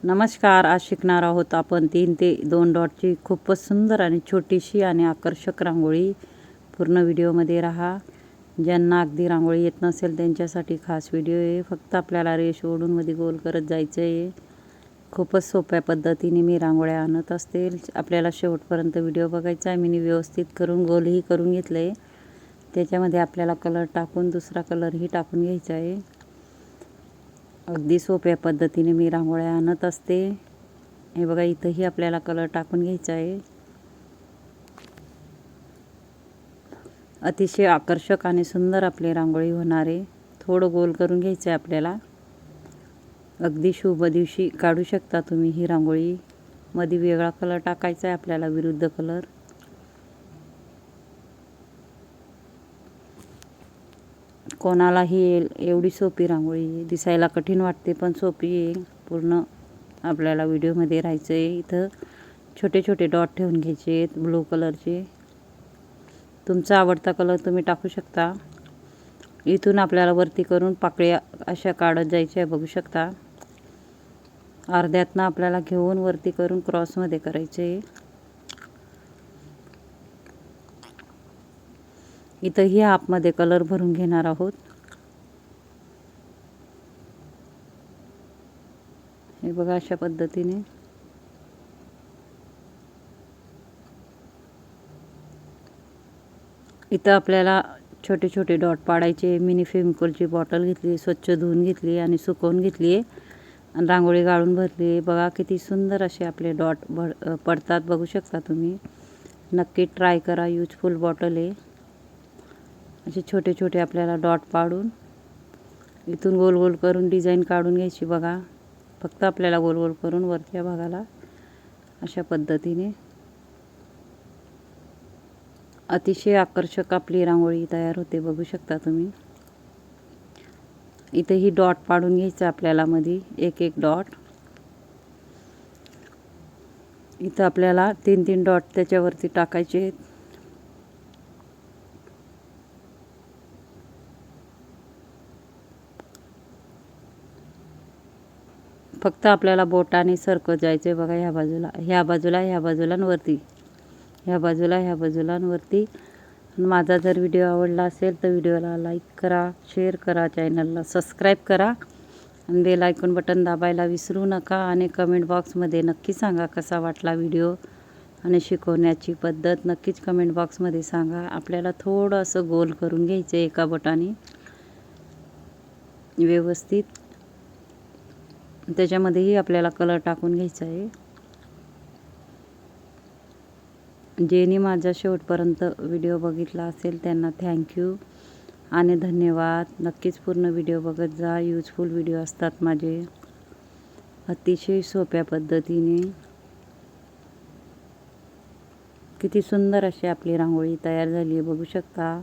नमस्कार. आज शिकणार आहोत आपण 3 ते 2 डॉटची खूपच सुंदर आणि छोटीशी आणि आकर्षक रांगोळी. पूर्ण व्हिडिओमध्ये राहा. ज्यांना अगदी रांगोळी येत नसेल त्यांच्यासाठी खास व्हिडिओ आहे. फक्त आपल्याला रेष ओढून मध्ये गोल करत जायचं आहे. खूपच सोप्या पद्धतीने मी रांगोळ्या आणत असते. आपल्याला शेवटपर्यंत व्हिडिओ बघायचा आहे. मी व्यवस्थित करून गोलही करून घेतलं आहे. त्याच्यामध्ये आपल्याला कलर टाकून दुसरा कलरही टाकून घ्यायचा आहे. अगदी सोप्या पद्धतीने मी रांगोळ्या आणत असते. हे बघा, इथंही आपल्याला कलर टाकून घ्यायचा आहे. अतिशय आकर्षक आणि सुंदर आपली रांगोळी होणार आहे. थोडं गोल करून घ्यायचं आहे आपल्याला. अगदी शुभ दिवशी काढू शकता तुम्ही ही रांगोळी. मध्ये वेगळा कलर टाकायचा आहे आपल्याला, विरुद्ध कलर. कोणालाही येईल एवढी सोपी रांगोळी. दिसायला कठीण वाटते पण सोपी आहे. पूर्ण आपल्याला व्हिडिओमध्ये राहायचं आहे. इथं छोटे छोटे डॉट ठेवून घ्यायचे आहेत ब्लू कलरचे. तुमचा आवडता कलर तुम्ही टाकू शकता. इथून आपल्याला वरती करून पाकळ्या अशा काढत जायच्या आहे, बघू शकता. अर्ध्यातनं आपल्याला घेऊन वरती करून क्रॉसमध्ये करायचे. इथंही हाफमध्ये कलर भरून घेणार आहोत. हे बघा, अशा पद्धतीने. इथं आपल्याला छोटे छोटे डॉट पाडायचे. मिनी फेविकॉलची बॉटल घेतली, स्वच्छ धुवून घेतली आणि सुकवून घेतली आहे आणि रांगोळी गाळून भरली. बघा किती सुंदर असे आपले डॉट पडतात, बघू शकता तुम्ही. नक्की ट्राय करा. यूजफुल बॉटल आहे. असे छोटे छोटे आपल्याला डॉट पाडून इथून गोल गोल करून डिझाईन काढून घ्यायची. बघा, फक्त आपल्याला गोल गोल करून वरच्या भागाला अशा पद्धतीने. अतिशय आकर्षक आपली रांगोळी तयार होते, बघू शकता तुम्ही. इथेही डॉट पाडून घ्यायचं आपल्याला, मध्ये एक एक डॉट. इथं आपल्याला 3-3 डॉट त्याच्यावरती टाकायचे आहेत. फक्त आपल्याला बोटाने सरकत जायचं आहे. बघा, ह्या बाजूला ह्या बाजूला ह्या बाजूला आणि वरती, ह्या बाजूला ह्या बाजूला आणि वरती. माझा जर व्हिडिओ आवडला असेल तर व्हिडिओला लाईक करा, शेअर करा, चॅनलला सबस्क्राईब करा आणि बेल आयकॉन बटन दाबायला विसरू नका. आणि कमेंट बॉक्समध्ये नक्की सांगा कसा वाटला व्हिडिओ आणि शिकवण्याची पद्धत. नक्कीच कमेंट बॉक्समध्ये सांगा. आपल्याला थोडं असं गोल करून घ्यायचं आहे एका बोटाने व्यवस्थित. त्याच्यामध्येही आपल्याला कलर टाकून घ्यायचा आहे. ज्यांनी माझा शेवटपर्यंत व्हिडिओ बघितला असेल त्यांना थँक्यू आणि धन्यवाद. नक्कीच पूर्ण व्हिडिओ बघत जा. यूजफुल व्हिडिओ असतात माझे. अतिशय सोप्या पद्धतीने किती सुंदर अशी आपली रांगोळी तयार झाली आहे, बघू शकता.